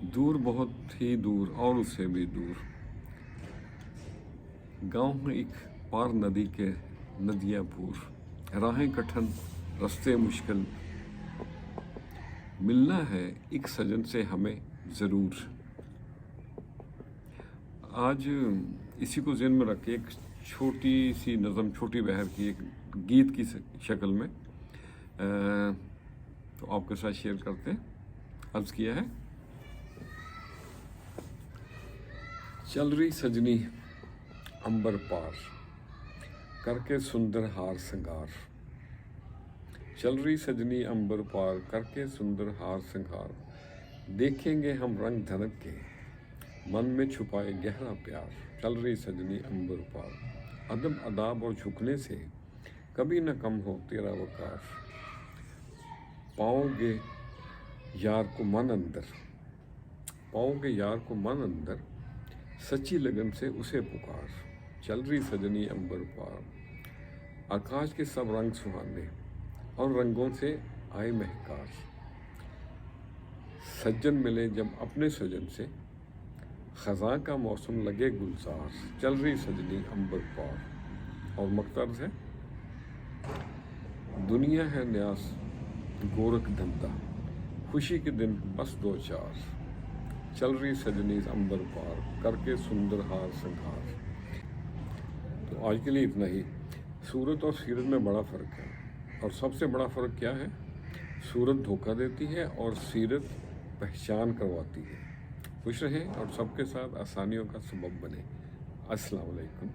दूर बहुत ही दूर और उससे भी दूर गांव में एक पार नदी के नदियां पूर राहें कठिन रास्ते मुश्किल मिलना है एक सजन से हमें ज़रूर। आज इसी को ज़हन में रख के एक छोटी सी नज़म छोटी बहर की एक गीत की शक्ल में तो आपके साथ शेयर करते हैं। अर्ज़ किया है, चल रही सजनी अंबर पार करके सुंदर हार श्रृंगार। चल रही सजनी अंबर पार करके सुंदर हार श्रृंगार। देखेंगे हम रंग धनक के मन में छुपाए गहरा प्यार। चल रही सजनी अंबर पार अदब अदाब और झुकने से कभी न कम हो तेरा वकार। पाओगे यार को मन अंदर, पाओगे यार को मन अंदर सच्ची लगन से उसे पुकार। चल रही सजनी अंबर पार आकाश के सब रंग सुहाने और रंगों से आए महकार। सज्जन मिले जब अपने सजन से खज़ां का मौसम लगे गुलजार। चल रही सजनी अंबर पार। और मकतर्ज है, दुनिया है न्यास गोरख धंधा खुशी के दिन बस दो चार। चल रही सजनी अंबर पार करके सुंदर हार श्रृंगार। तो आज के लिए इतना ही। सूरत और सीरत में बड़ा फ़र्क है, और सबसे बड़ा फ़र्क क्या है? सूरत धोखा देती है और सीरत पहचान करवाती है। खुश रहें और सबके साथ आसानियों का सबब बने। अस्सलाम वालेकुम।